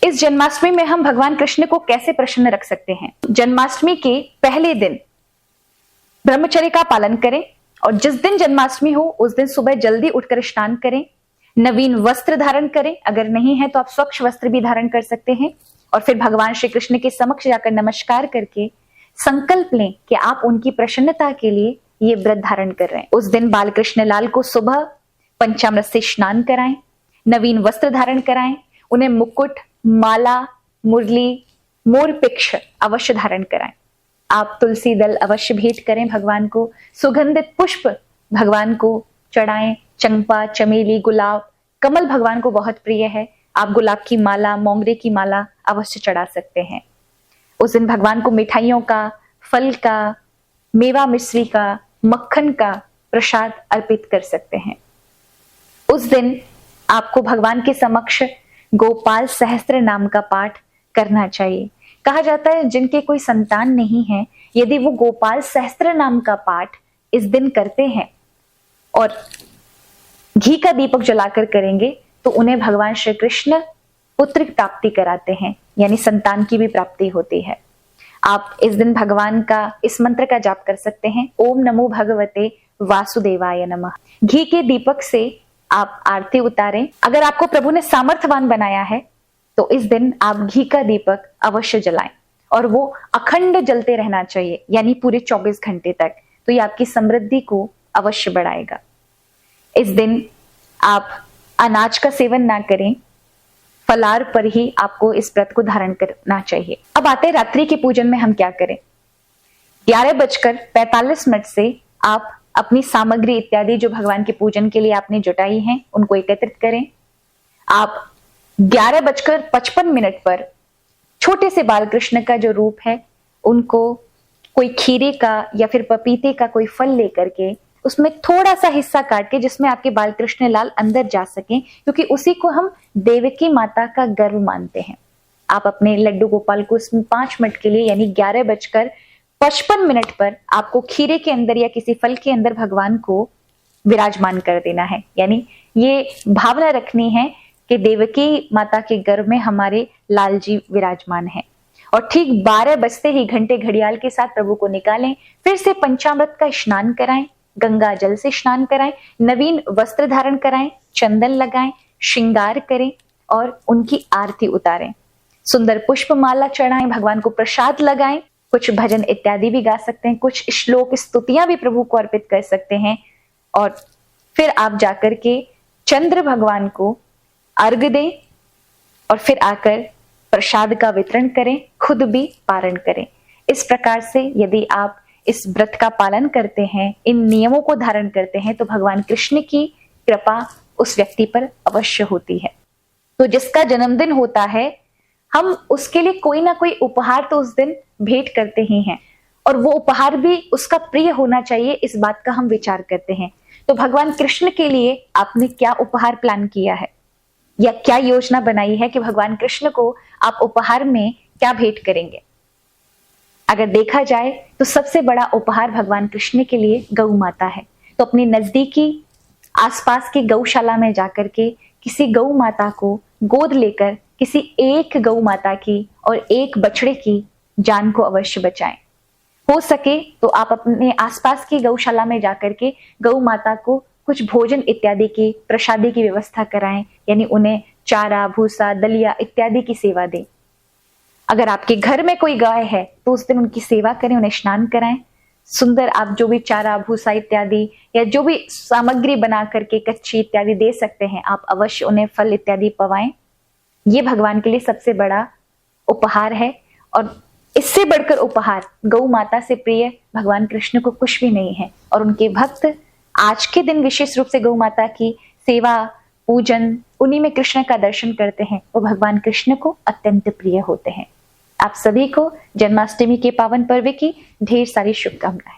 इस जन्माष्टमी में हम भगवान कृष्ण को कैसे प्रसन्न रख सकते हैं? जन्माष्टमी के पहले दिन ब्रह्मचर्य का पालन करें और जिस दिन जन्माष्टमी हो उस दिन सुबह जल्दी उठकर स्नान करें, नवीन वस्त्र धारण करें, अगर नहीं है तो आप स्वच्छ वस्त्र भी धारण कर सकते हैं और फिर भगवान श्री कृष्ण के समक्ष जाकर नमस्कार करके संकल्प लें कि आप उनकी प्रसन्नता के लिए ये व्रत धारण कर रहे हैं। उस दिन बाल कृष्ण लाल को सुबह पंचामृत से स्नान कराएं, नवीन वस्त्र धारण कराएं, उन्हें मुकुट, माला, मुरली, मोरपिक्ष अवश्य धारण कराएं। आप तुलसी दल अवश्य भेंट करें भगवान को, सुगंधित पुष्प भगवान को चढ़ाएं, चंपा, चमेली, गुलाब, कमल भगवान को बहुत प्रिय है। आप गुलाब की माला, मोंगरे की माला अवश्य चढ़ा सकते हैं। उस दिन भगवान को मिठाइयों का, फल का, मेवा मिश्री का, मक्खन का प्रसाद अर्पित कर सकते हैं। उस दिन आपको भगवान के समक्ष गोपाल सहस्त्र नाम का पाठ करना चाहिए। कहा जाता है जिनके कोई संतान नहीं है, यदि वो गोपाल सहस्त्र नाम का पाठ इस दिन करते हैं और घी का दीपक जलाकर करेंगे तो उन्हें भगवान श्री कृष्ण पुत्र प्राप्ति कराते हैं, यानी संतान की भी प्राप्ति होती है। आप इस दिन भगवान का इस मंत्र का जाप कर सकते हैं, ओम नमो भगवते वासुदेवाय नमः। घी के दीपक से आप आरती उतारें। अगर आपको प्रभु ने सामर्थ्यवान बनाया है तो इस दिन आप घी का दीपक अवश्य जलाएं और वो अखंड जलते रहना चाहिए, यानी पूरे 24 घंटे तक। तो ये आपकी समृद्धि को अवश्य बढ़ाएगा। इस दिन आप अनाज का सेवन ना करें, फलाहार पर ही आपको इस व्रत को धारण करना चाहिए। अब आते हैं रात्रि के पूजन में हम क्या करें। 11:45 से आप अपनी सामग्री इत्यादि जो भगवान के पूजन के लिए आपने जुटाई हैं उनको एकत्रित करें। आप 11:55 पर छोटे से बाल कृष्ण का जो रूप है उनको कोई खीरे का या फिर पपीते का कोई फल लेकर के उसमें थोड़ा सा हिस्सा काट के जिसमें आपके बाल कृष्ण लाल अंदर जा सकें, क्योंकि उसी को हम देवकी माता का गर्व मानते हैं। आप अपने लड्डू गोपाल को इसमें 5 मिनट के लिए यानी 11:55 पर आपको खीरे के अंदर या किसी फल के अंदर भगवान को विराजमान कर देना है। यानी ये भावना रखनी है कि देवकी माता के गर्भ में हमारे लाल जी विराजमान है। और ठीक 12 बजते ही घंटे घड़ियाल के साथ प्रभु को निकालें, फिर से पंचामृत का स्नान कराएं, गंगा जल से स्नान कराएं, नवीन वस्त्र धारण कराएं, चंदन लगाएं, श्रृंगार करें और उनकी आरती उतारें, सुंदर पुष्प माला चढ़ाएं, भगवान को प्रसाद लगाएं, कुछ भजन इत्यादि भी गा सकते हैं, कुछ श्लोक स्तुतियां भी प्रभु को अर्पित कर सकते हैं और फिर आप जाकर के चंद्र भगवान को अर्घ दें और फिर आकर प्रसाद का वितरण करें, खुद भी पारण करें। इस प्रकार से यदि आप इस व्रत का पालन करते हैं, इन नियमों को धारण करते हैं तो भगवान कृष्ण की कृपा उस व्यक्ति पर अवश्य होती है। तो जिसका जन्मदिन होता है हम उसके लिए कोई ना कोई उपहार तो उस दिन भेंट करते ही हैं और वो उपहार भी उसका प्रिय होना चाहिए, इस बात का हम विचार करते हैं। तो भगवान कृष्ण के लिए आपने क्या उपहार प्लान किया है या क्या योजना बनाई है कि भगवान कृष्ण को आप उपहार में क्या भेंट करेंगे? अगर देखा जाए तो सबसे बड़ा उपहार भगवान कृष्ण के लिए गौ माता है। तो अपनी नजदीकी आसपास की गौशाला में जाकर के किसी गौ माता को गोद लेकर किसी एक गौ माता की और एक बछड़े की जान को अवश्य बचाएं। हो सके तो आप अपने आसपास की गौशाला में जाकर के गौ माता को कुछ भोजन इत्यादि की प्रसादी की व्यवस्था कराएं, यानी उन्हें चारा, भूसा, दलिया इत्यादि की सेवा दें। अगर आपके घर में कोई गाय है तो उस दिन उनकी सेवा करें, उन्हें स्नान कराएं। सुंदर आप जो भी चारा, भूसा इत्यादि या जो भी सामग्री बना करके कच्ची इत्यादि दे सकते हैं, आप अवश्य उन्हें फल इत्यादि पवाएं। ये भगवान के लिए सबसे बड़ा उपहार है और इससे बढ़कर उपहार गौ माता से प्रिय भगवान कृष्ण को कुछ भी नहीं है। और उनके भक्त आज के दिन विशेष रूप से गौ माता की सेवा, पूजन, उन्हीं में कृष्ण का दर्शन करते हैं, वो भगवान कृष्ण को अत्यंत प्रिय होते हैं। आप सभी को जन्माष्टमी के पावन पर्व की ढेर सारी शुभकामनाएं।